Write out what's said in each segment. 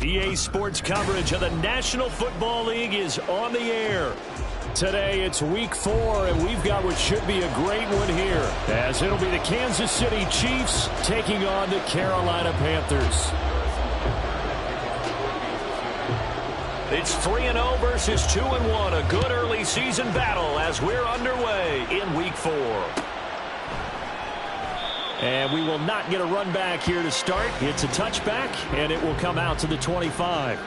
EA Sports coverage of the National Football League is on the air. Today it's week 4, and we've got what should be a great one here, as it'll be the Kansas City Chiefs taking on the Carolina Panthers. It's 3-0 versus 2-1, a good early season battle as we're underway in week 4. And we will not get a run back here to start. It's a touchback, and it will come out to the 25.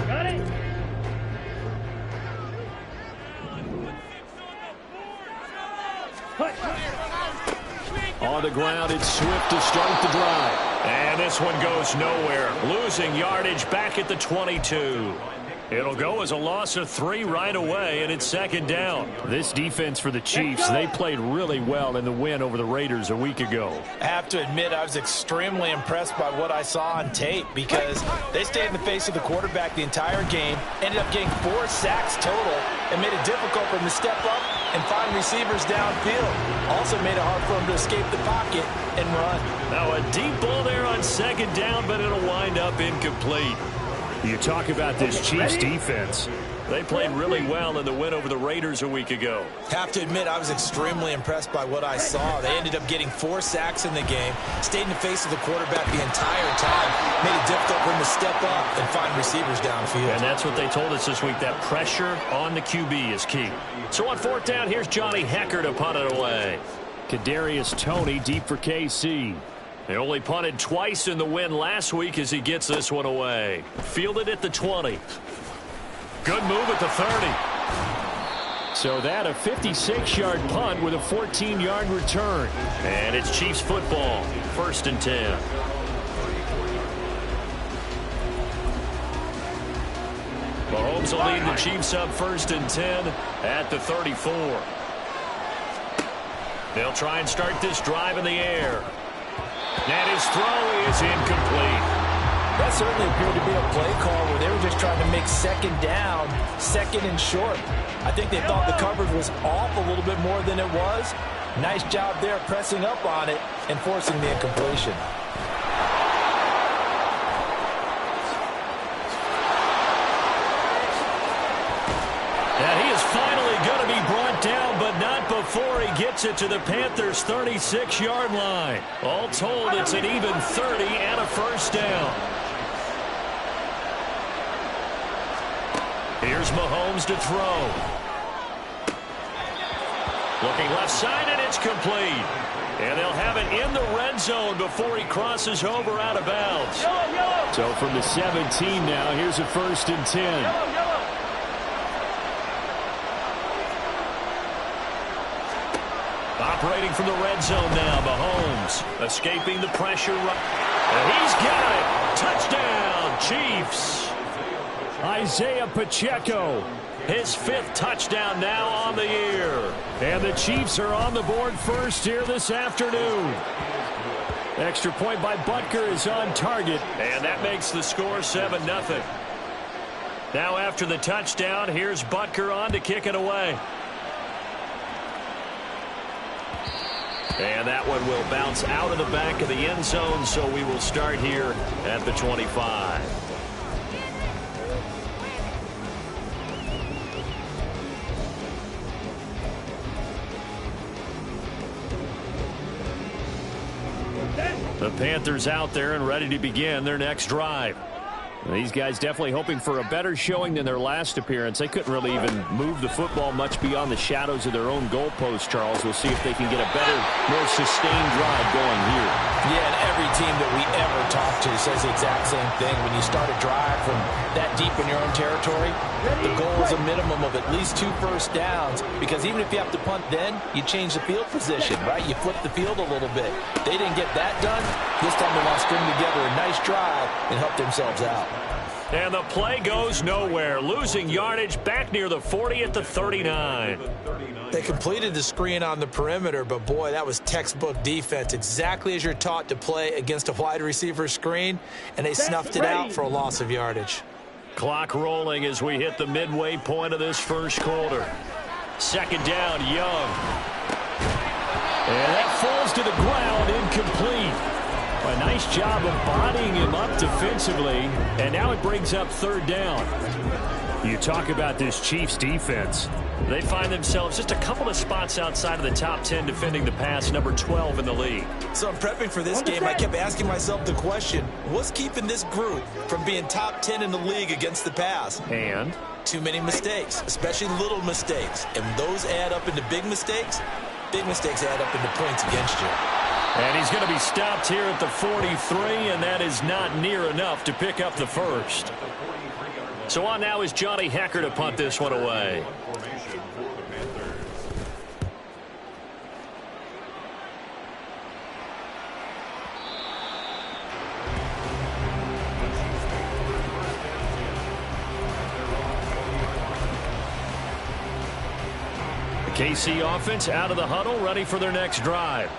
Got it. On the ground, it's Swift to start the drive. And this one goes nowhere. Losing yardage back at the 22. It'll go as a loss of 3 right away, and it's second down. This defense for the Chiefs, they played really well in the win over the Raiders a week ago. I have to admit, I was extremely impressed by what I saw on tape because they stayed in the face of the quarterback the entire game, ended up getting 4 sacks total, and made it difficult for him to step up and find receivers downfield. Also made it hard for him to escape the pocket and run. Now a deep ball there on second down, but it'll wind up incomplete. You talk about this Chiefs defense. They played really well in the win over the Raiders a week ago. Have to admit, I was extremely impressed by what I saw. They ended up getting 4 sacks in the game, stayed in the face of the quarterback the entire time, made it difficult for him to step up and find receivers downfield. And that's what they told us this week, that pressure on the QB is key. So on 4th down, here's Johnny Hecker to punt it away. Kadarius Toney deep for KC. They only punted twice in the win last week as he gets this one away. Fielded at the 20. Good move at the 30. So that a 56-yard punt with a 14-yard return. And it's Chiefs football, 1st and 10. Mahomes will lead the Chiefs up 1st and 10 at the 34. They'll try and start this drive in the air. And his throw is incomplete. That certainly appeared to be a play call where they were just trying to make second down, second and short. I think they thought the coverage was off a little bit more than it was. Nice job there pressing up on it and forcing the incompletion. And he is finally going to be brought down, but not before he gets it to the Panthers' 36-yard line. All told, it's an even 30 and a 1st down. Here's Mahomes to throw. Looking left side, and it's complete. And they'll have it in the red zone before he crosses over out of bounds. So from the 17 now, here's a 1st and 10. Operating from the red zone now, Mahomes escaping the pressure. And he's got it. Touchdown, Chiefs. Isaiah Pacheco, his 5th touchdown now on the year. And the Chiefs are on the board first here this afternoon. Extra point by Butker is on target. And that makes the score 7-0. Now after the touchdown, here's Butker on to kick it away. And that one will bounce out of the back of the end zone, so we will start here at the 25. The Panthers out there and ready to begin their next drive. These guys definitely hoping for a better showing than their last appearance. They couldn't really even move the football much beyond the shadows of their own goalpost, Charles. We'll see if they can get a better, more sustained drive going here. Yeah, and every team that we ever talk to says the exact same thing. When you start a drive from that deep in your own territory, the goal is a minimum of at least 2 first downs, because even if you have to punt then, you change the field position, right? You flip the field a little bit. They didn't get that done. This time they want to string together a nice drive and help themselves out. And the play goes nowhere. Losing yardage back near the 40 at the 39. They completed the screen on the perimeter, but boy, that was textbook defense. Exactly as you're taught to play against a wide receiver screen, and they snuffed it out for a loss of yardage. Clock rolling as we hit the midway point of this first quarter. Second down, Young. And that to the ground, incomplete. A nice job of bodying him up defensively, and now it brings up third down. You talk about this Chiefs defense. They find themselves just a couple of spots outside of the top 10 defending the pass, number 12 in the league. So in prepping for this game, I kept asking myself the question, what's keeping this group from being top 10 in the league against the pass? And? Too many mistakes, especially little mistakes. And those add up into big mistakes. Big mistakes add up into points against you. And he's going to be stopped here at the 43, and that is not near enough to pick up the first. So on now is Johnny Hekker to punt this one away. The KC offense out of the huddle, ready for their next drive.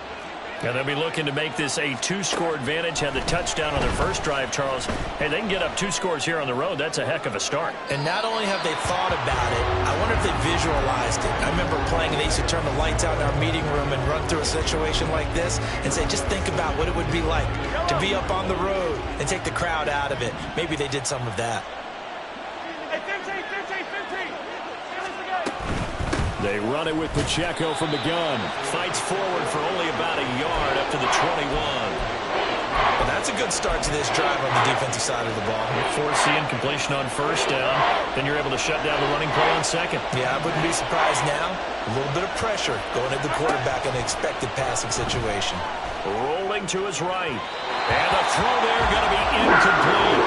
And they'll be looking to make this a two-score advantage. Had the touchdown on their first drive, Charles. Hey, they can get up 2 scores here on the road. That's a heck of a start. And not only have they thought about it, I wonder if they visualized it. I remember playing, and they used to turn the lights out in our meeting room and run through a situation like this and say, just think about what it would be like to be up on the road and take the crowd out of it. Maybe they did some of that. They run it with Pacheco from the gun. Fights forward for only about a yard up to the 21. Well, that's a good start to this drive on the defensive side of the ball. Forcing completion on first down. Then you're able to shut down the running play on second. Yeah, I wouldn't be surprised now. A little bit of pressure going at the quarterback in an expected passing situation. Rolling to his right. And the throw there going to be incomplete.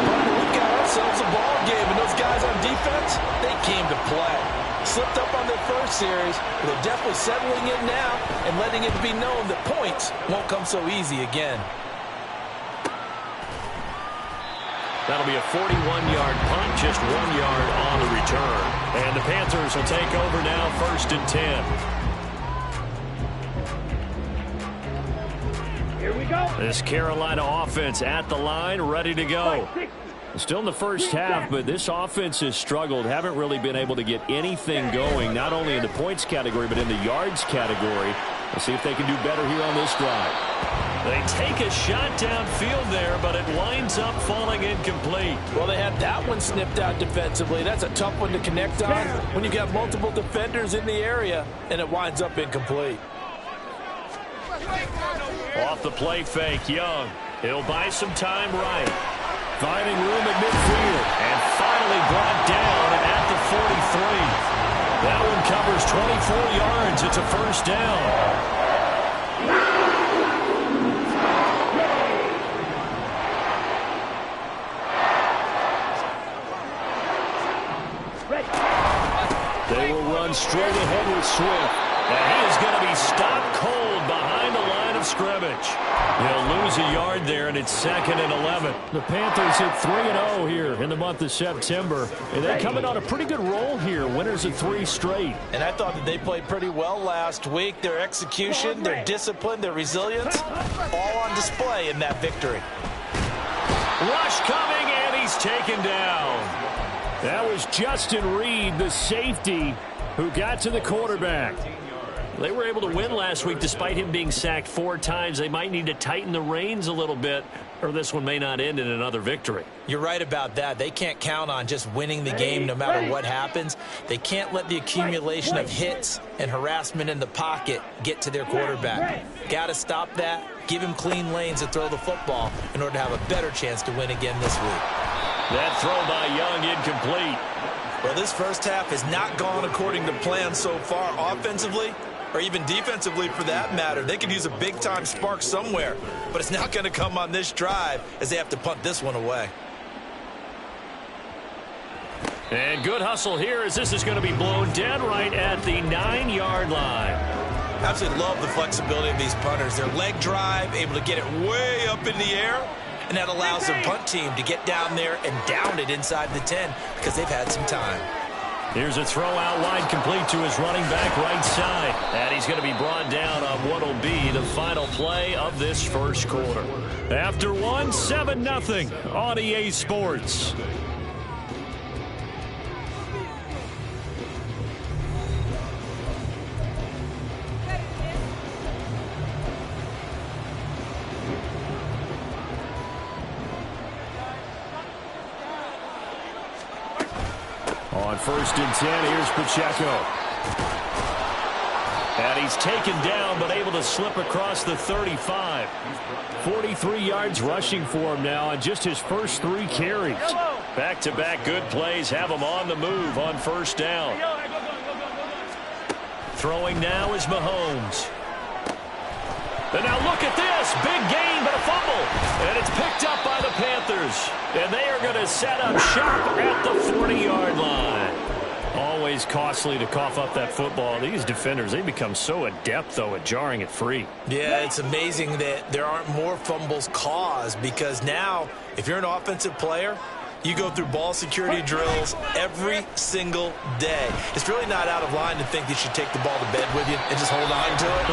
But we got ourselves a ball game, and those guys on defense, they came to play. Slipped up on their first series, but they're definitely settling in now and letting it be known that points won't come so easy again. That'll be a 41-yard punt, just 1 yard on the return. And the Panthers will take over now, 1st and 10. Here we go. This Carolina offense at the line, ready to go. Still in the first half, but this offense has struggled. Haven't really been able to get anything going, not only in the points category, but in the yards category. Let's see if they can do better here on this drive. They take a shot downfield there, but it winds up falling incomplete. Well, they had that one snipped out defensively. That's a tough one to connect on when you've got multiple defenders in the area, and it winds up incomplete. Off the play fake, Young. He'll buy some time right. Finding room at midfield, and finally brought down at the 43. That one covers 24 yards. It's a first down. They will run straight ahead with Swift, and he is going to be stopped cold behind the line of scrimmage. He'll lose a yard there, and it's 2nd and 11. The Panthers hit 3-0 here in the month of September. And they're coming on a pretty good roll here, winners of 3 straight. And I thought that they played pretty well last week. Their execution, their discipline, their resilience, all on display in that victory. Rush coming, and he's taken down. That was Justin Reed, the safety, who got to the quarterback. They were able to win last week despite him being sacked 4 times. They might need to tighten the reins a little bit, or this one may not end in another victory. You're right about that. They can't count on just winning the game no matter what happens. They can't let the accumulation of hits and harassment in the pocket get to their quarterback. Got to stop that, give him clean lanes to throw the football in order to have a better chance to win again this week. That throw by Young incomplete. Well, this first half has not gone according to plan so far offensively, or even defensively for that matter. They could use a big-time spark somewhere, but it's not going to come on this drive as they have to punt this one away. And good hustle here as this is going to be blown dead right at the 9-yard line. Absolutely love the flexibility of these punters. Their leg drive, able to get it way up in the air, and that allows their punt team to get down there and down it inside the 10 because they've had some time. Here's a throw out wide, complete to his running back right side. And he's going to be brought down on what will be the final play of this first quarter. After one, 7-0 on EA Sports. On 1st and 10, here's Pacheco. And he's taken down, but able to slip across the 35. 43 yards rushing for him now on just his first 3 carries. Back-to-back good plays have him on the move on 1st down. Throwing now is Mahomes. And now look at this. Big gain, but a fumble. And it's picked up by the Panthers. And they are going to set up shop at the 40-yard line. Always costly to cough up that football. These defenders, they become so adept, though, at jarring it free. Yeah, it's amazing that there aren't more fumbles caused, because now, if you're an offensive player, you go through ball security drills every single day. It's really not out of line to think that you take the ball to bed with you and just hold on to it.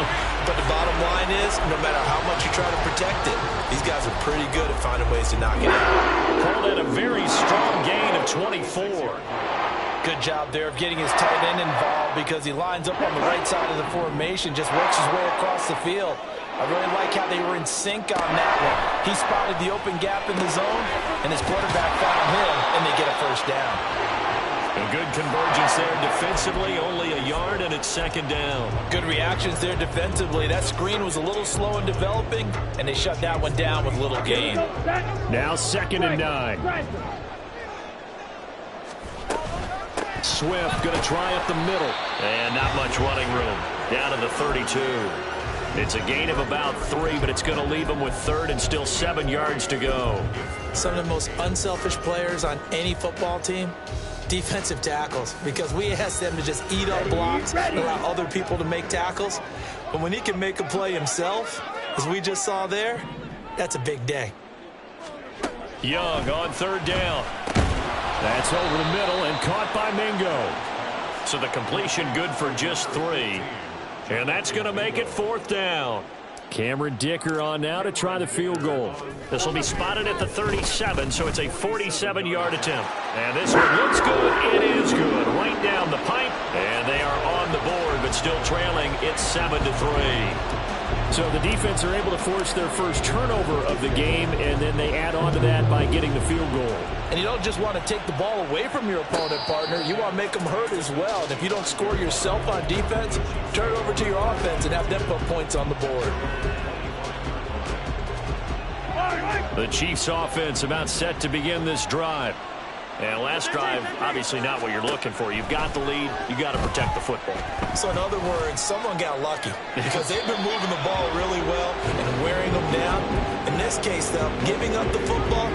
But the bottom line is, no matter how much you try to protect it, these guys are pretty good at finding ways to knock it out. Called at a very strong gain of 24. Good job there of getting his tight end involved, because he lines up on the right side of the formation, just works his way across the field. I really like how they were in sync on that one. He spotted the open gap in the zone, and his quarterback found him, and they get a 1st down. A good convergence there defensively, only a yard, and it's 2nd down. Good reactions there defensively. That screen was a little slow in developing, and they shut that one down with little gain. Now 2nd and 9. Swift going to try up the middle. And not much running room. Down to the 32. It's a gain of about 3, but it's going to leave him with 3rd and still 7 yards to go. Some of the most unselfish players on any football team, defensive tackles, because we ask them to just eat up blocks and allow other people to make tackles. But when he can make a play himself, as we just saw there, that's a big day. Young on 3rd down. That's over the middle and caught by Mingo. So the completion good for just 3. And that's going to make it 4th down. Cameron Dicker on now to try the field goal. This will be spotted at the 37, so it's a 47-yard attempt. And this one looks good. It is good. Right down the pipe. And they are on the board, but still trailing. It's 7-3. So the defense are able to force their first turnover of the game, and then they add on to that by getting the field goal. And you don't just want to take the ball away from your opponent, partner. You want to make them hurt as well. And if you don't score yourself on defense, turn it over to your offense and have them put points on the board. The Chiefs offense about set to begin this drive. And last drive, obviously not what you're looking for. You've got the lead. You've got to protect the football. So in other words, someone got lucky, because they've been moving the ball really well and wearing them down. In this case, though, giving up the football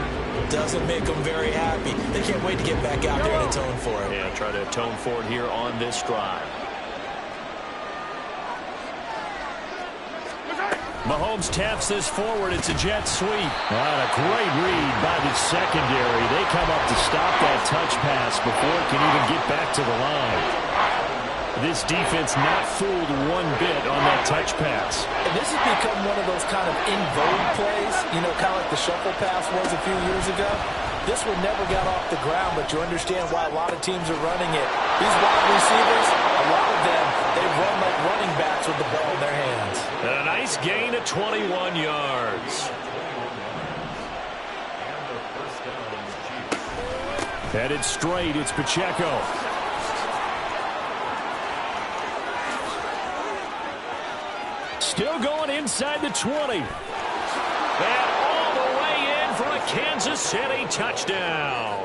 doesn't make them very happy. They can't wait to get back out there and atone for it. Yeah, try to atone for it here on this drive. Mahomes taps this forward. It's a jet sweep. A great read by the secondary. They come up to stop that touch pass before it can even get back to the line. This defense not fooled one bit on that touch pass. And this has become one of those kind of in vogue plays, kind of like the shuffle pass was a few years ago. This one never got off the ground, but you understand why a lot of teams are running it. These wide receivers, a lot of them, they run like running backs with the ball in their hands. And a nice gain of 21 yards. Headed straight, it's Pacheco. Still going inside the 20. And all the way in for a Kansas City touchdown.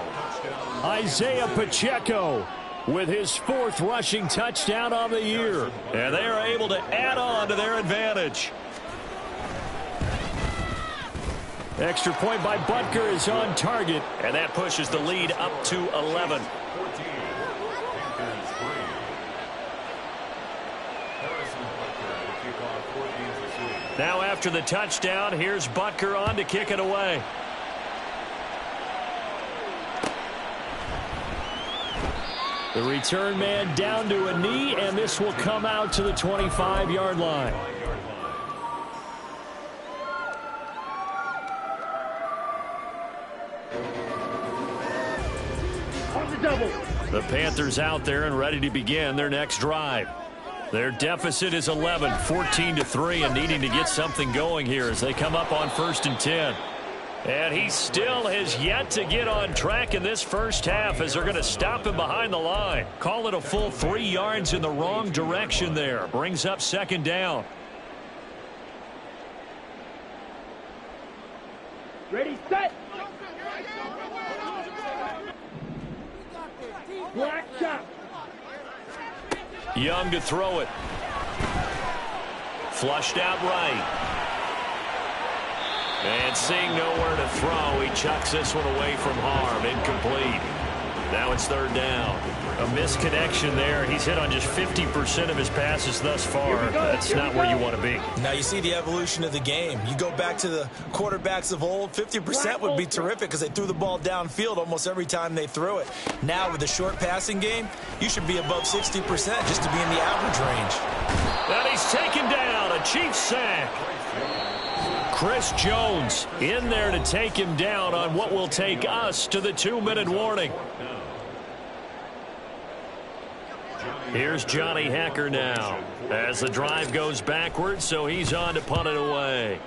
Isaiah Pacheco with his 4th rushing touchdown on the year. And they are able to add on to their advantage. Extra point by Butker is on target. And that pushes the lead up to 11. Now after the touchdown, here's Butker on to kick it away. The return man down to a knee, and this will come out to the 25-yard line. The Panthers out there and ready to begin their next drive. Their deficit is 11, 14-3, and needing to get something going here as they come up on 1st and 10. And he still has yet to get on track in this first half as they're going to stop him behind the line. Call it a full 3 yards in the wrong direction there. Brings up second down. Ready, set. Black shot. Young to throw it. Flushed out right. And seeing nowhere to throw, he chucks this one away from harm. Incomplete. Now it's third down. A misconnection there. He's hit on just 50% of his passes thus far. That's not where you want to be. Now you see the evolution of the game. You go back to the quarterbacks of old, 50% would be terrific because they threw the ball downfield almost every time they threw it. Now with the short passing game, you should be above 60% just to be in the average range. And he's taken down. A Chiefs sack. Chris Jones in there to take him down on what will take us to the 2-minute warning. Here's Johnny Hacker now as the drive goes backwards, so he's on to punt it away.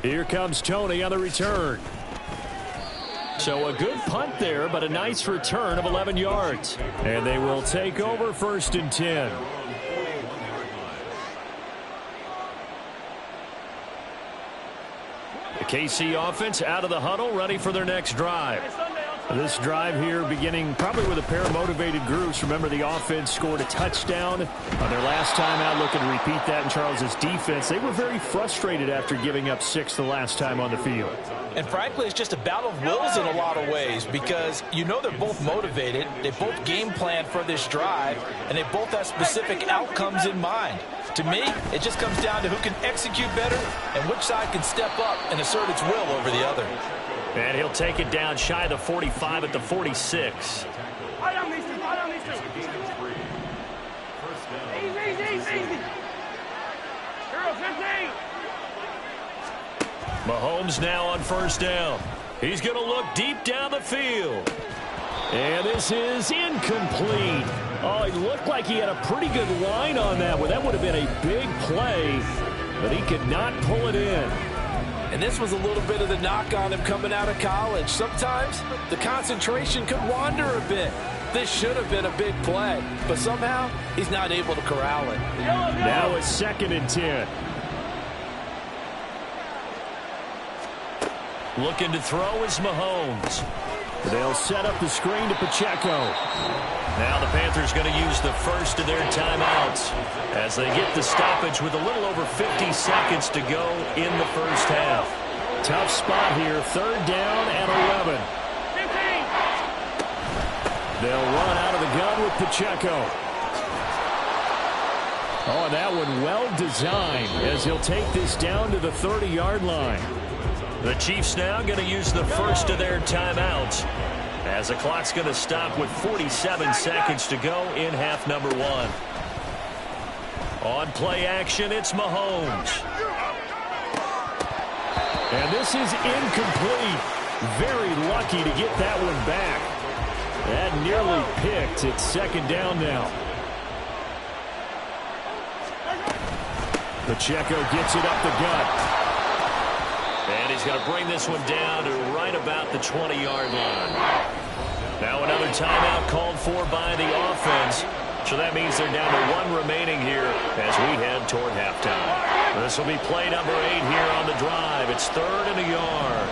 Here comes Tony on the return. So a good punt there, but a nice return of 11 yards. And they will take over 1st and 10. The KC offense out of the huddle, ready for their next drive. This drive here beginning probably with a pair of motivated groups. Remember, the offense scored a touchdown on their last time out. Looking to repeat that in Charles's defense. They were very frustrated after giving up 6 the last time on the field. And frankly, it's just a battle of wills in a lot of ways because you know they're both motivated. They both game plan for this drive, and they both have specific outcomes in mind. To me, it just comes down to who can execute better and which side can step up and assert its will over the other. And he'll take it down shy of the 45 at the 46. Mahomes now on 1st down. He's going to look deep down the field. And this is incomplete. Oh, he looked like he had a pretty good line on that one. That would have been a big play, but he could not pull it in. And this was a little bit of the knock on him coming out of college. Sometimes the concentration could wander a bit. This should have been a big play, but somehow he's not able to corral it. Now it's 2nd and 10. Looking to throw is Mahomes. They'll set up the screen to Pacheco. Now the Panthers going to use the first of their timeouts as they get the stoppage with a little over 50 seconds to go in the first half. Tough spot here, 3rd down and 11. 15. They'll run out of the gun with Pacheco. Oh, and that one well designed as he'll take this down to the 30-yard line. The Chiefs now going to use the first of their timeouts as the clock's going to stop with 47 seconds to go in half number 1. On play action, it's Mahomes. And this is incomplete. Very lucky to get that one back. That nearly picked. It's 2nd down now. Pacheco gets it up the gut. And he's going to bring this one down to right about the 20-yard line. Now another timeout called for by the offense. So that means they're down to 1 remaining here as we head toward halftime. This will be play number 8 here on the drive. It's 3rd and a yard.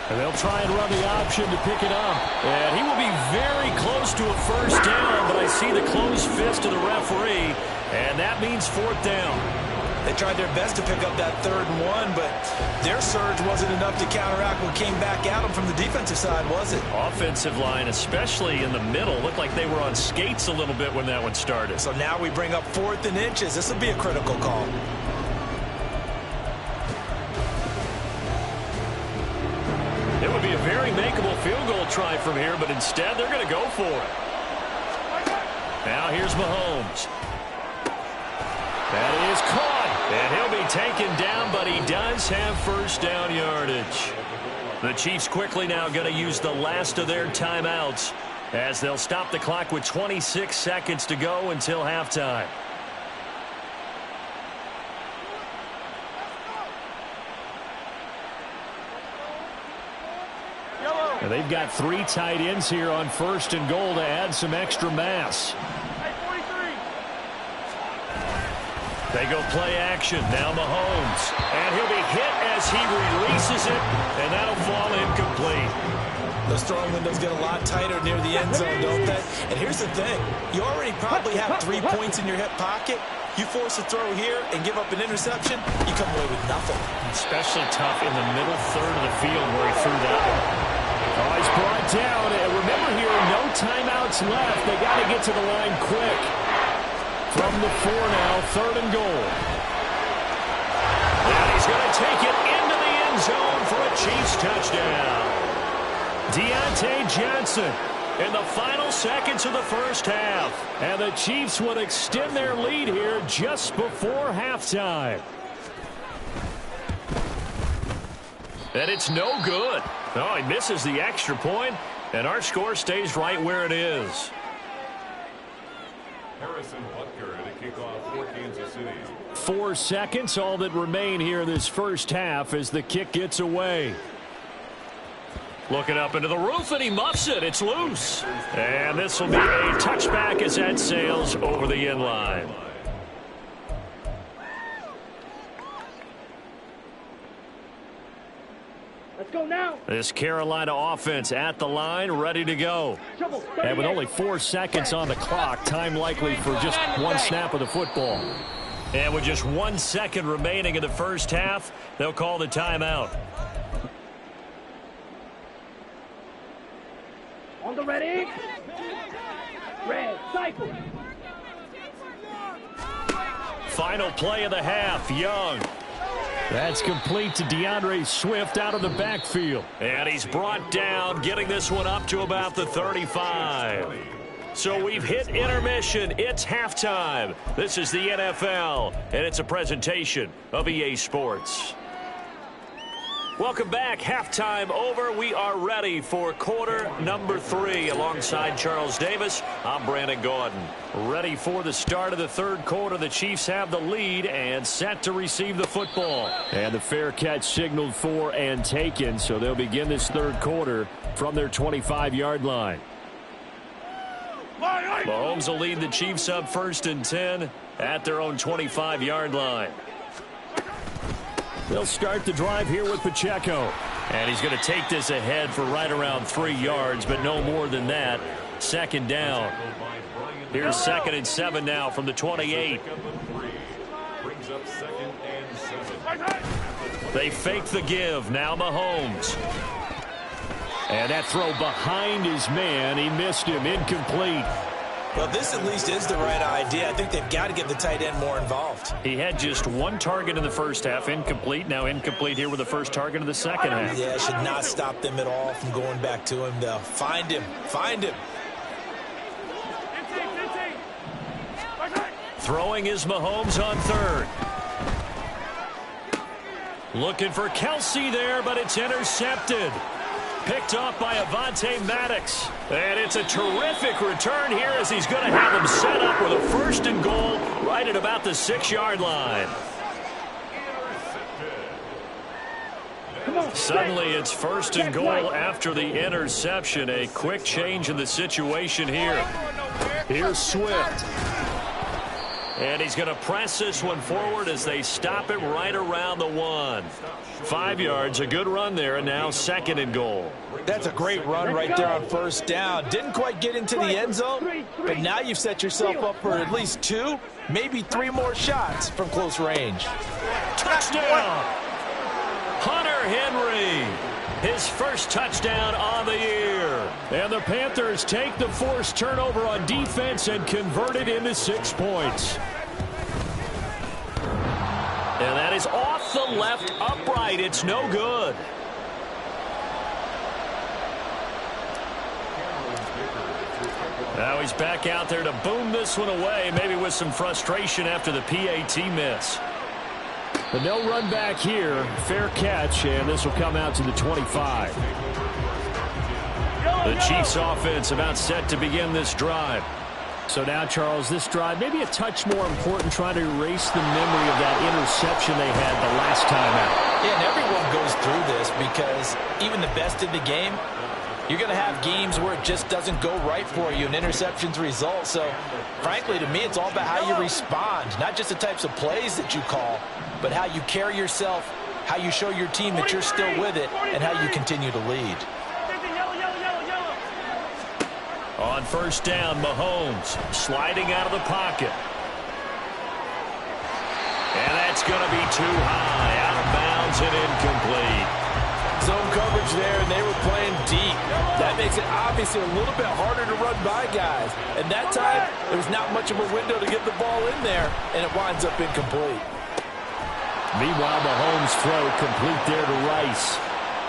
And they'll try and run the option to pick it up. And he will be very close to a first down, but I see the closed fist of the referee, and that means 4th down. They tried their best to pick up that 3rd and 1, but their surge wasn't enough to counteract what came back at them from the defensive side, was it? Offensive line, especially in the middle, looked like they were on skates a little bit when that one started. So now we bring up 4th and inches. This will be a critical call. It would be a very makeable field goal try from here, but instead they're going to go for it. Now here's Mahomes. That is caught. And he'll be taken down, but he does have first down yardage. The Chiefs quickly now going to use the last of their timeouts as they'll stop the clock with 26 seconds to go until halftime. And they've got 3 tight ends here on 1st and goal to add some extra mass. They go play action. Now Mahomes. And he'll be hit as he releases it. And that'll fall incomplete. Those throwing windows get a lot tighter near the end zone, don't they? And here's the thing. You already probably have 3 points in your hip pocket. You force a throw here and give up an interception, you come away with nothing. Especially tough in the middle third of the field where he threw that one. Oh, he's brought down. And remember here, no timeouts left. They got to get to the line quick. From the 4 now, 3rd and goal. And he's going to take it into the end zone for a Chiefs touchdown. Deontay Johnson in the final seconds of the first half. And the Chiefs would extend their lead here just before halftime. And it's no good. Oh, he misses the extra point, and our score stays right where it is. Harrison Butker at a kickoff for Kansas City. 4 seconds, all that remain here in this first half as the kick gets away. Looking up into the roof, and he muffs it. It's loose. And this will be a touchback as that sails over the end line. Let's go now. This Carolina offense at the line, ready to go. And with only 4 seconds on the clock, time likely for just 1 snap of the football. And with just 1 second remaining in the first half, they'll call the timeout. On the ready. Red, cycle. Final play of the half, Young. That's complete to DeAndre Swift out of the backfield. And he's brought down, getting this one up to about the 35. So we've hit intermission. It's halftime. This is the NFL, and it's a presentation of EA Sports. Welcome back. Halftime over. We are ready for quarter number 3. Alongside Charles Davis, I'm Brandon Gordon. Ready for the start of the 3rd quarter. The Chiefs have the lead and set to receive the football. And the fair catch signaled for and taken, so they'll begin this 3rd quarter from their 25-yard line. Mahomes will lead the Chiefs up 1st and 10 at their own 25-yard line. They'll start the drive here with Pacheco. And he's going to take this ahead for right around 3 yards, but no more than that. 2nd down. Here's 2nd and 7 now from the 28. Brings up 2nd and 7. They fake the give. Now Mahomes. And that throw behind his man. He missed him. Incomplete. Well, this at least is the right idea. I think they've got to get the tight end more involved. He had just 1 target in the first half, incomplete. Now incomplete here with the first target of the second half. Yeah, should not stop them at all from going back to him, though. Find him. Find him. Throwing is Mahomes on 3rd. Looking for Kelsey there, but it's intercepted. Picked off by Avonte Maddox. And it's a terrific return here as he's going to have him set up with a 1st and goal right at about the 6-yard line. Suddenly it's 1st and goal after the interception. A quick change in the situation here. Here's Swift. And he's going to press this one forward as they stop him right around the 1. 5 yards, a good run there, and now 2nd and goal. That's a great run right there on 1st down. Didn't quite get into the end zone, but now you've set yourself up for at least 2, maybe 3 more shots from close range. Touchdown! Hunter Henry, his first touchdown on the year. And the Panthers take the forced turnover on defense and convert it into 6 points. And that is off the left upright. It's no good. Now he's back out there to boom this one away, maybe with some frustration after the PAT miss. But no run back here. Fair catch, and this will come out to the 25. The Chiefs offense about set to begin this drive. So now, Charles, this drive maybe a touch more important, trying to erase the memory of that interception they had the last time out. Yeah, and everyone goes through this because even the best in the game, You're going to have games where it just doesn't go right for you and interceptions result. So, frankly, to me, it's all about how you respond. Not just the types of plays that you call, but how you carry yourself, how you show your team that you're still with it, and how you continue to lead. On first down, Mahomes sliding out of the pocket. And that's going to be too high, out of bounds and incomplete. Zone coverage there, and they were playing deep. That makes it obviously a little bit harder to run by guys. And that time, there was not much of a window to get the ball in there, and it winds up incomplete. Meanwhile, Mahomes' throw complete there to Rice.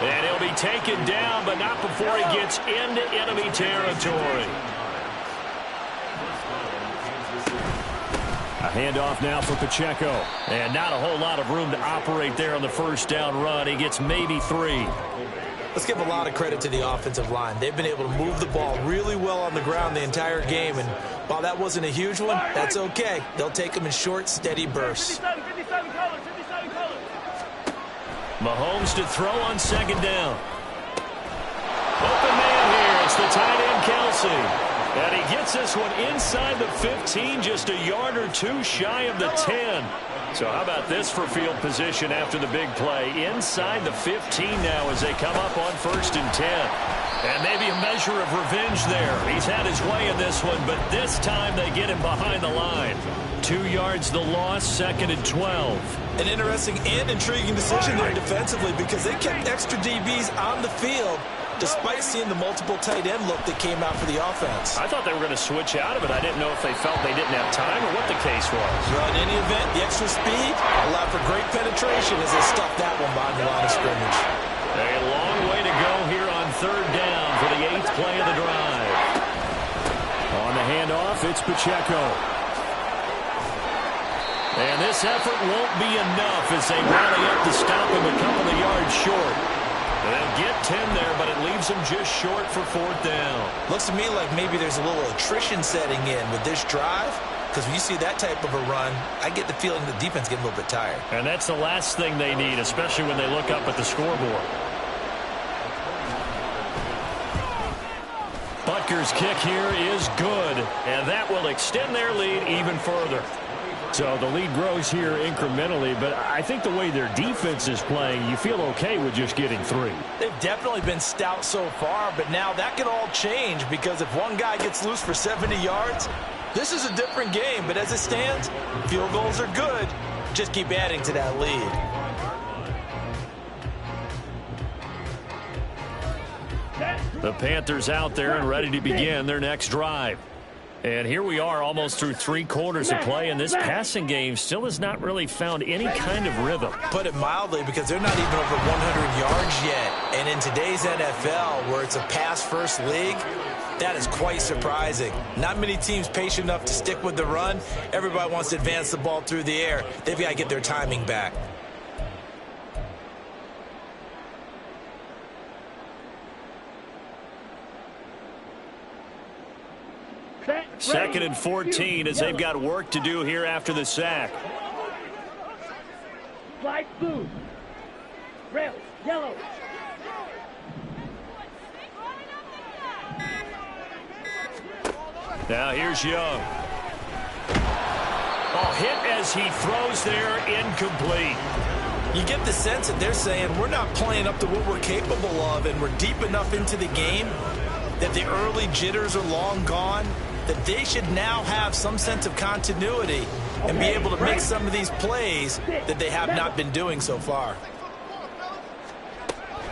And he'll be taken down, but not before he gets into enemy territory. A handoff now for Pacheco. And not a whole lot of room to operate there on the first down run. He gets maybe 3. Let's give a lot of credit to the offensive line. They've been able to move the ball really well on the ground the entire game. And while that wasn't a huge one, that's okay. They'll take them in short, steady bursts. Mahomes to throw on second down. Open man here. It's the tight end, Kelsey. And he gets this one inside the 15, just a yard or two shy of the 10. So how about this for field position after the big play? Inside the 15 now as they come up on first and 10. And maybe a measure of revenge there. He's had his way in this one, but this time they get him behind the line. 2 yards the loss, second and 12. An interesting and intriguing decision there defensively because they kept extra DBs on the field despite seeing the multiple tight end look that came out for the offense. I thought they were going to switch out of it. I didn't know if they felt they didn't have time or what the case was. Well, in any event, the extra speed allowed for great penetration as they stuffed that one behind the line of scrimmage. A long way to go here on third down for the 8th play of the drive. On the handoff, it's Pacheco. And this effort won't be enough as they rally up to stop him a couple of yards short. They'll get 10 there, but it leaves them just short for fourth down. Looks to me like maybe there's a little attrition setting in with this drive, because when you see that type of a run, I get the feeling the defense getting a little bit tired. And that's the last thing they need, especially when they look up at the scoreboard. Butker's kick here is good, and that will extend their lead even further. So the lead grows here incrementally, but I think the way their defense is playing, you feel okay with just getting 3. They've definitely been stout so far, but now that can all change because if one guy gets loose for 70 yards, this is a different game. But as it stands, field goals are good. Just keep adding to that lead. The Panthers out there and ready to begin their next drive. And here we are almost through 3 quarters of play, and this passing game still has not really found any kind of rhythm. Put it mildly, because they're not even over 100 yards yet. And in today's NFL, where it's a pass-first league, that is quite surprising. Not many teams patient enough to stick with the run. Everybody wants to advance the ball through the air. They've got to get their timing back. Second and 14 as they've got work to do here after the sack. Slide blue. Rails, yellow. Now here's Young. Oh, hit as he throws there, incomplete. You get the sense that they're saying we're not playing up to what we're capable of, and we're deep enough into the game that the early jitters are long gone, that they should now have some sense of continuity and be able to make some of these plays that they have not been doing so far.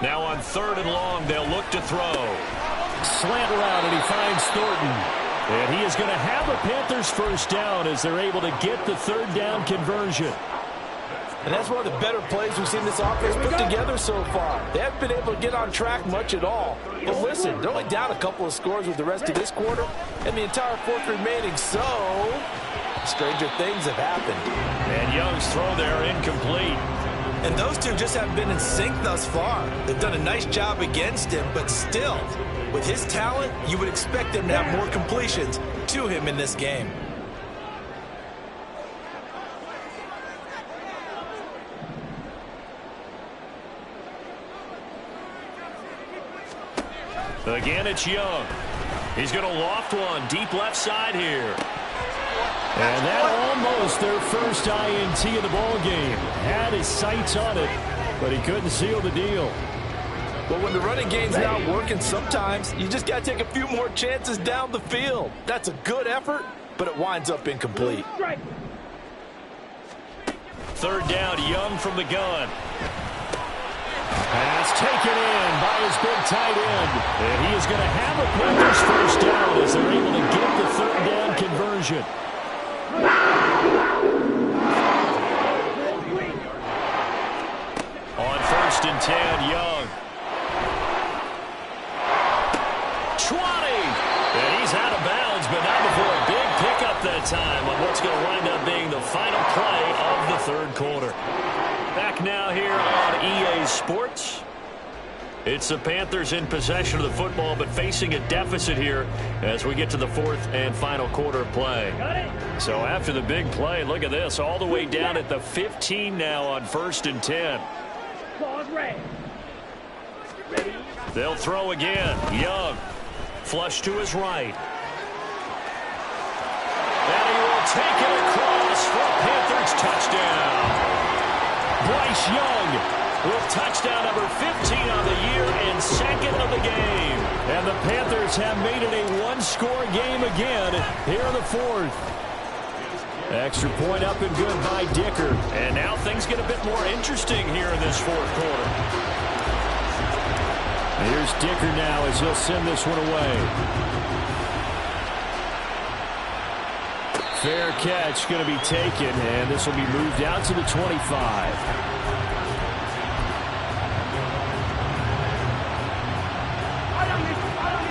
Now on third and long, they'll look to throw. Slant route, and he finds Thornton. And he is going to have a Panthers first down as they're able to get the third down conversion. And that's one of the better plays we've seen this offense put together so far. They haven't been able to get on track much at all. But listen, they're only down a couple of scores with the rest of this quarter and the entire fourth remaining. So, stranger things have happened. And Young's throw there incomplete. And those two just haven't been in sync thus far. They've done a nice job against him, but still, with his talent, you would expect them to have more completions to him in this game. Again, it's Young. He's going to loft one deep left side here. And that almost their first INT of the ball game. Had his sights on it, but he couldn't seal the deal. But when the running game's not working, sometimes you just got to take a few more chances down the field. That's a good effort, but it winds up incomplete. Third down, Young from the gun. Pass taken in by his big tight end. And he is going to have a Panthers first down as they're able to get the third down conversion. On 1st and 10, Young. 20. And he's out of bounds, but not before a big pickup that time on what's going to wind up being the final play of the third quarter. Back now here on EA Sports. It's the Panthers in possession of the football, but facing a deficit here as we get to the fourth and final quarter of play. So after the big play, look at this, all the way down at the 15 now on 1st and 10. They'll throw again. Young, flush to his right. And he will take it across for a Panthers touchdown. Bryce Young with touchdown number 15 on the year and second of the game. And the Panthers have made it a one-score game again here in the fourth. Extra point up and good by Dicker. And now things get a bit more interesting here in this fourth quarter. Here's Dicker now as he'll send this one away. Fair catch going to be taken, and this will be moved out to the 25.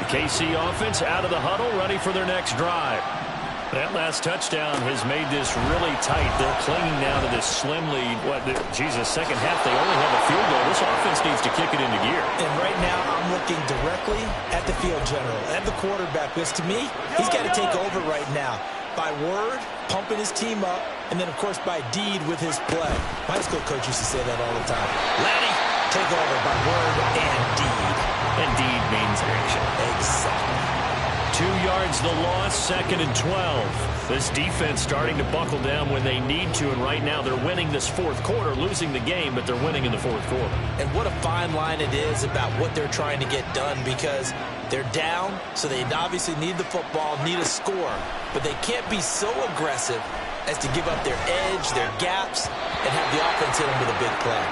KC offense out of the huddle, ready for their next drive. That last touchdown has made this really tight. They're clinging now to this slim lead. Second half, they only have a field goal. This offense needs to kick it into gear. And right now, I'm looking directly at the field general, at the quarterback, because to me, he's got to take over right now. By word, pumping his team up, and then, of course, by deed with his play. My high school coach used to say that all the time. Laddie, take over by word and deed. And deed means action. Exactly. 2 yards the loss, 2nd and 12. This defense starting to buckle down when they need to, and right now they're winning this fourth quarter, losing the game, but they're winning in the fourth quarter. And what a fine line it is about what they're trying to get done, because they're down, so they obviously need the football, need a score, but they can't be so aggressive as to give up their edge, their gaps, and have the offense hit them with a big play.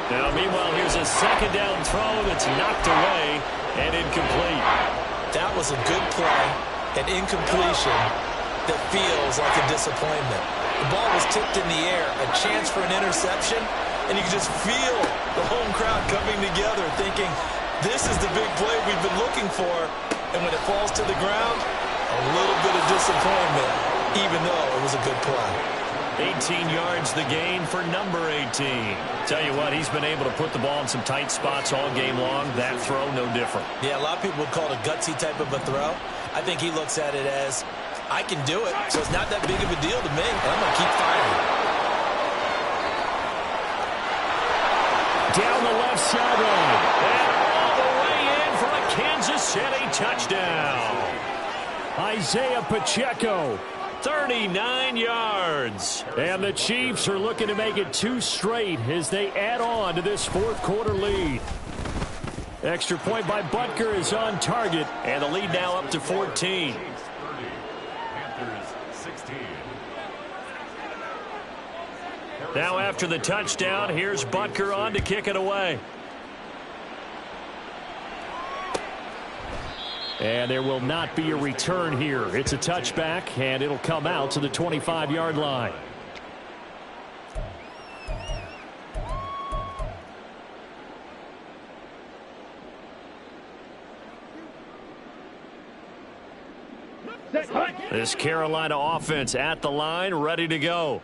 Now, meanwhile, here's a second down throw that's knocked away and incomplete. That was a good play, an incompletion that feels like a disappointment. The ball was tipped in the air, a chance for an interception, and you can just feel the home crowd coming together thinking, this is the big play we've been looking for. And when it falls to the ground, a little bit of disappointment, even though it was a good play. 18 yards the gain for number 18. Tell you what, he's been able to put the ball in some tight spots all game long. That throw, no different. Yeah, a lot of people would call it a gutsy type of a throw. I think he looks at it as, I can do it, so it's not that big of a deal to me, and I'm going to keep firing. Down the left sideline. And all the way in for a Kansas City touchdown. Isaiah Pacheco, 39 yards. And the Chiefs are looking to make it 2 straight as they add on to this fourth quarter lead. Extra point by Butker is on target, and the lead now up to 14. Now after the touchdown, here's Butker on to kick it away. And there will not be a return here. It's a touchback, and it'll come out to the 25-yard line. This Carolina offense at the line, ready to go.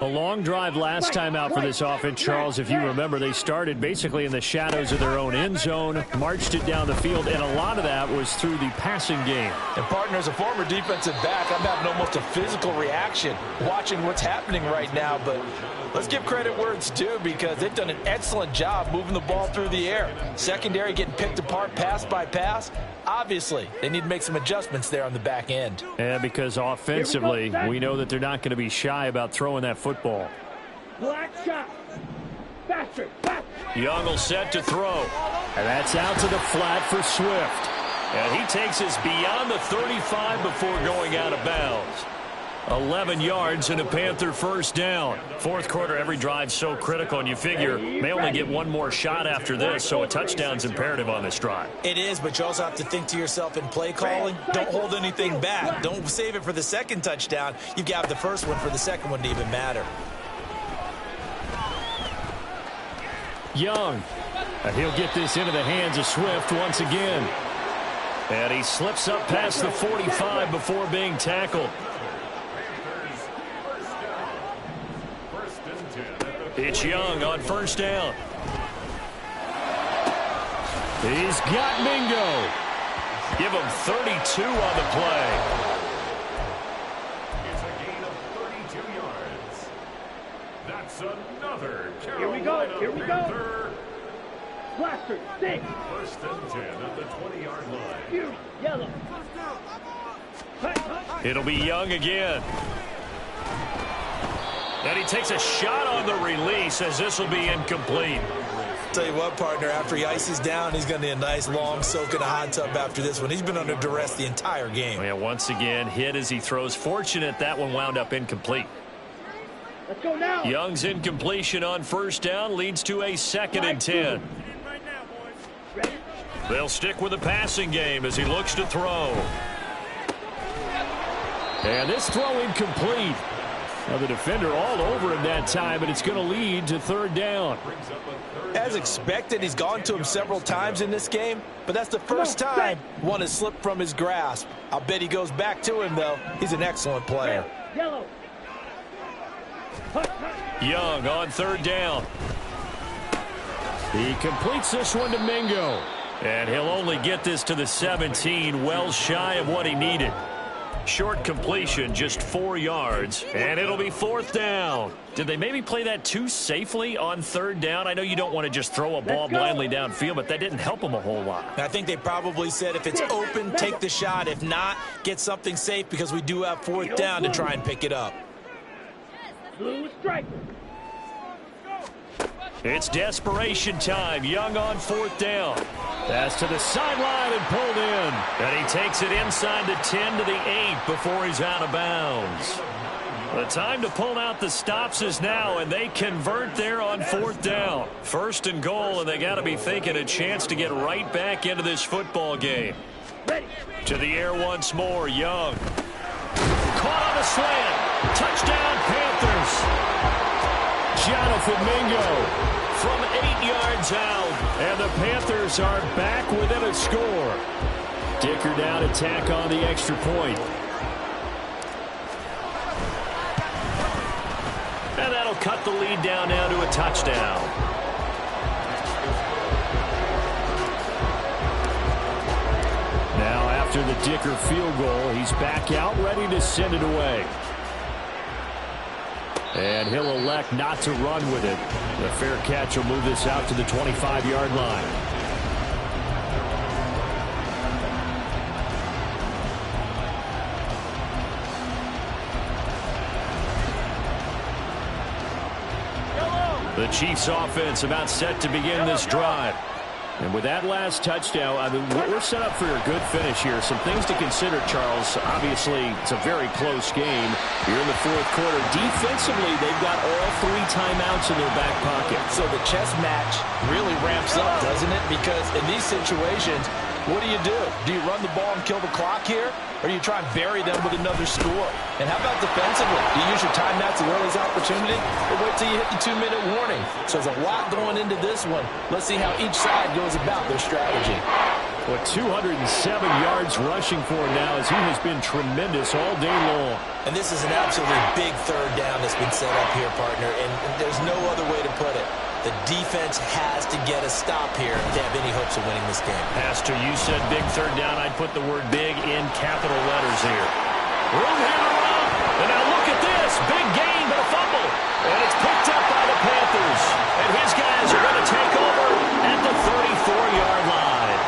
A long drive last time out for this offense, Charles. If you remember, they started basically in the shadows of their own end zone, marched it down the field, and a lot of that was through the passing game. And, partner, as a former defensive back, I'm having almost a physical reaction watching what's happening right now. But let's give credit where it's due because they've done an excellent job moving the ball through the air. Secondary getting picked apart pass by pass. Obviously, they need to make some adjustments there on the back end. Yeah, because offensively, we know that they're not going to be shy about throwing that football. Black shot. Faster, faster. Young will set to throw. And that's out to the flat for Swift. And he takes us beyond the 35 before going out of bounds. 11 yards and a Panther first down. Fourth quarter, every drive so critical, and you figure may only get one more shot after this, so a touchdown's imperative on this drive. It is, but you also have to think to yourself in play calling, don't hold anything back. Don't save it for the second touchdown. You've got the first one for the second one to even matter. Young. And he'll get this into the hands of Swift once again. And he slips up past the 45 before being tackled. It's Young on first down. He's got Mingo. Give him 32 on the play. It's a gain of 32 yards. That's another Here we go, here we go. Panther. Blaster, stick. First and 10 at the 20-yard line. You, yellow. It'll be Young again. And he takes a shot on the release as this will be incomplete. Tell you what, partner, after he ices down, he's going to need a nice long soak in a hot tub after this one. He's been under duress the entire game. Yeah, once again, hit as he throws. Fortunate that one wound up incomplete. Let's go now. Young's incompletion on first down leads to a 2nd and 10. Ready? They'll stick with the passing game as he looks to throw. And this throw incomplete. Now the defender all over him that time, and it's going to lead to 3rd down. As expected, he's gone to him several times in this game, but that's the first time one has slipped from his grasp. I'll bet he goes back to him, though. He's an excellent player. Yellow. Young on 3rd down. He completes this one to Mingo. And he'll only get this to the 17, well shy of what he needed. Short completion, just 4 yards, and it'll be 4th down. Did they maybe play that too safely on 3rd down? I know you don't want to just throw a ball blindly downfield, but that didn't help them a whole lot. I think they probably said if it's open, take the shot. If not, get something safe because we do have 4th down to try and pick it up. Blue striker. It's desperation time. Young on 4th down. Pass to the sideline and pulled in. And he takes it inside the 10 to the 8 before he's out of bounds. The time to pull out the stops is now, and they convert there on 4th down. 1st and goal, and they got to be thinking a chance to get right back into this football game. Ready. To the air once more, Young. Caught on a slant. Touchdown, Panthers. Jonathan Mingo from 8 yards out, and the Panthers are back within a score. Dicker down to tack on the extra point. And that'll cut the lead down now to a touchdown. Now after the Dicker field goal, he's back out ready to send it away. And he'll elect not to run with it. The fair catch will move this out to the 25-yard line. The Chiefs offense about set to begin this drive. And with that last touchdown, I mean, we're set up for a good finish here. Some things to consider, Charles. Obviously, it's a very close game. You're in the 4th quarter. Defensively, they've got all 3 timeouts in their back pocket. So the chess match really ramps up, doesn't it? Because in these situations, what do? Do you run the ball and kill the clock here? Or do you try and bury them with another score? And how about defensively? Do you use your timeouts as early as opportunity? Or wait till you hit the 2-minute warning? So there's a lot going into this one. Let's see how each side goes about their strategy. With 207 yards rushing for him now, as he has been tremendous all day long. And this is an absolutely big third down that's been set up here, partner, and there's no other way to put it. The defense has to get a stop here if they have any hopes of winning this game. Pastor, you said big third down. I'd put the word big in capital letters here. Room here to run. And now look at this. Big gain, but a fumble. And it's picked up by the Panthers. And his guys are going to take over at the 34-yard line.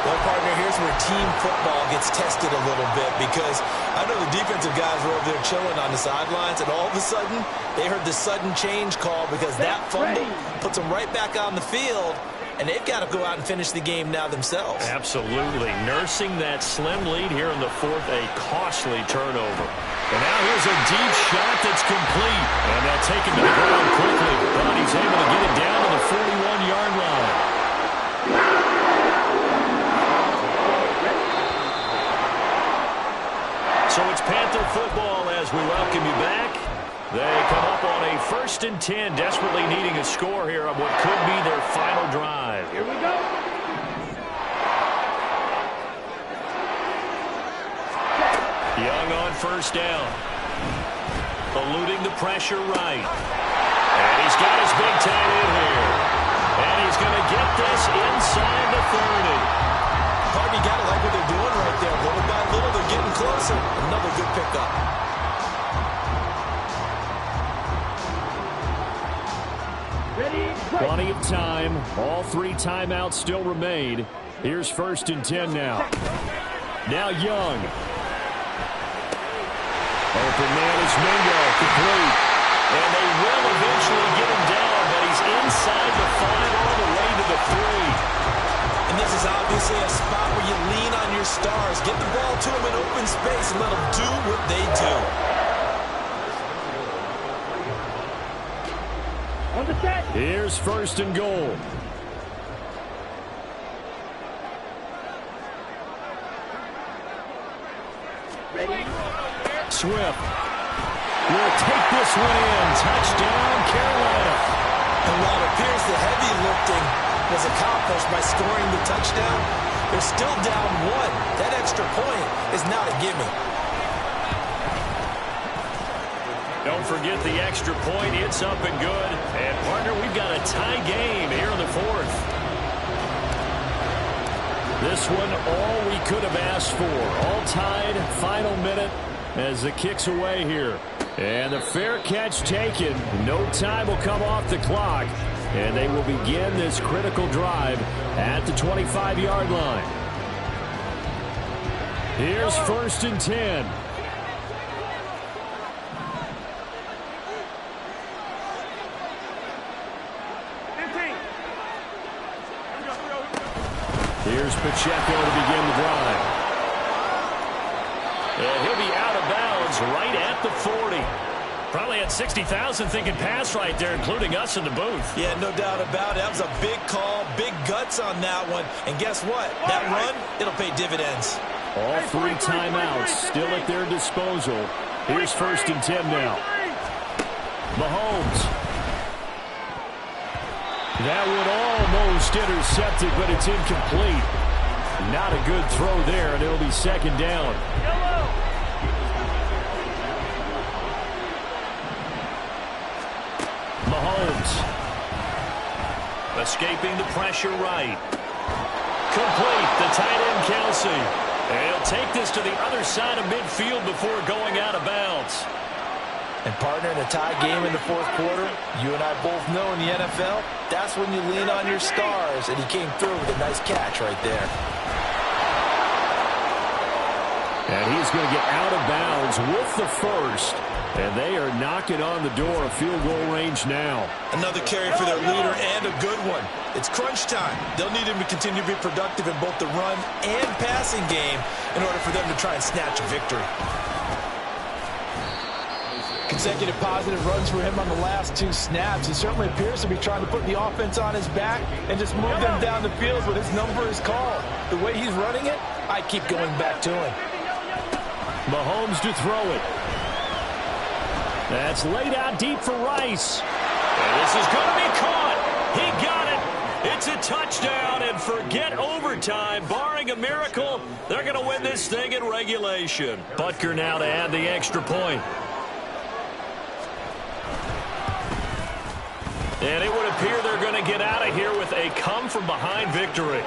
Well, partner, here's where team football gets tested a little bit, because I know the defensive guys were over there chilling on the sidelines, and all of a sudden, they heard the sudden change call because that fumble puts them right back on the field, and they've got to go out and finish the game now themselves. Absolutely. Nursing that slim lead here in the fourth, a costly turnover. And now here's a deep shot that's complete. And they'll take him to the ground quickly. But he's able to get it down to the 41-yard line. So it's Panther football as we welcome you back. They come up on a 1st and 10, desperately needing a score here on what could be their final drive. Here we go. Young on 1st down. Eluding the pressure right. And he's got his big tight end here. And he's going to get this inside the 30. You got to like what they're doing right there. Little by little, they're getting closer. Another good pickup. Ready? Plenty of time. All 3 timeouts still remain. Here's 1st and 10 now. Now Young. Open man is Mingo. Complete. And they will eventually get him down, but he's inside the 5 all the way to the 3. And this is obviously a spot where you lean on your stars. Get the ball to them in open space and let them do what they do. On the set. Here's 1st and goal. Ready? Swift will take this one in. Touchdown, Carolina. And while it appears the heavy lifting was accomplished by scoring the touchdown, they're still down 1. That extra point is not a gimme. Don't forget the extra point. It's up and good. And, partner, we've got a tie game here in the 4th. This one, all we could have asked for. All tied, final minute as the kick's away here. And the fair catch taken. No time will come off the clock. And they will begin this critical drive at the 25-yard line. Here's 1st and 10. Here's Pacheco to begin the drive. And he'll be out of bounds right at the 40. Probably had 60,000 thinking pass right there, including us in the booth. Yeah, no doubt about it. That was a big call, big guts on that one. And guess what? That run, it'll pay dividends. All 3 timeouts still at their disposal. Here's 1st and 10 now. Mahomes. That one almost intercepted, but it's incomplete. Not a good throw there, and it'll be 2nd down. Mahomes. Escaping the pressure right. Complete. The tight end, Kelsey. And he'll take this to the other side of midfield before going out of bounds. And, partner, in a tie game in the 4th quarter, you and I both know in the NFL, that's when you lean on your stars. And he came through with a nice catch right there. And he's going to get out of bounds with the 1st. And they are knocking on the door of field goal range now. Another carry for their leader and a good one. It's crunch time. They'll need him to continue to be productive in both the run and passing game in order for them to try and snatch a victory. Consecutive positive runs for him on the last 2 snaps. He certainly appears to be trying to put the offense on his back and just move them down the field when his number is called. The way he's running it, I keep going back to him. Mahomes to throw it. That's laid out deep for Rice. And this is going to be caught. He got it. It's a touchdown, and forget overtime. Barring a miracle, they're going to win this thing in regulation. Butker now to add the extra point. And it would appear they're going to get out of here with a come-from-behind victory.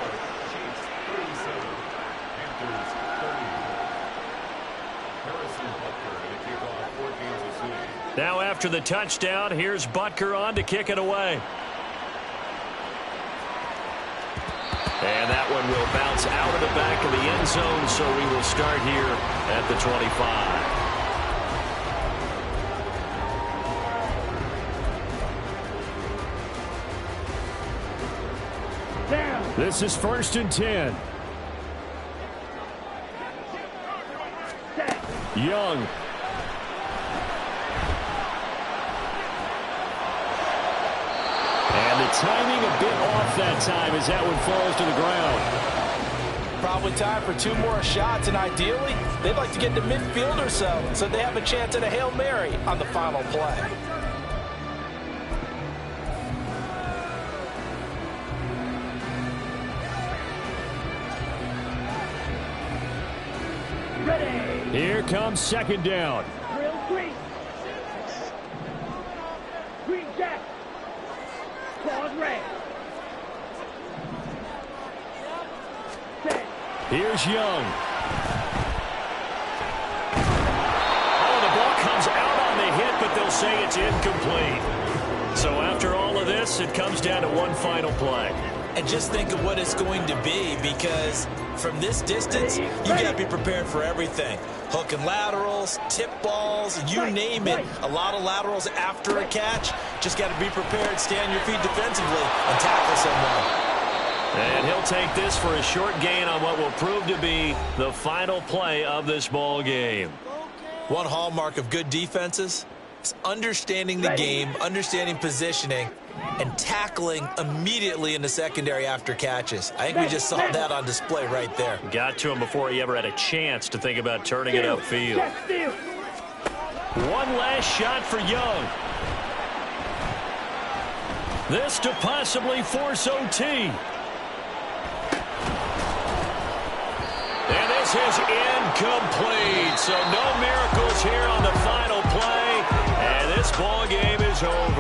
Now after the touchdown, here's Butker on to kick it away. And that one will bounce out of the back of the end zone, so we will start here at the 25. Down. This is 1st and 10. Set. Young. And the timing a bit off that time as that one falls to the ground. Probably time for 2 more shots, and ideally, they'd like to get to midfield or so they have a chance at a Hail Mary on the final play. Ready. Here comes 2nd down. Drill green. Green jack. Claws red. Set. Here's Young. Oh, the ball comes out on the hit, but they'll say it's incomplete. So after all of this, it comes down to one final play. And just think of what it's going to be, because from this distance, you got to be prepared for everything. Hook and laterals, tip balls, you name it. A lot of laterals after a catch. Just got to be prepared, stay on your feet defensively, and tackle someone. And he'll take this for a short gain on what will prove to be the final play of this ball game. One hallmark of good defenses is understanding the game, understanding positioning, and tackling immediately in the secondary after catches. I think we just saw that on display right there. Got to him before he ever had a chance to think about turning it upfield. One last shot for Young. This to possibly force OT. And this is incomplete. So no miracles here on the final play. And this ball game is over.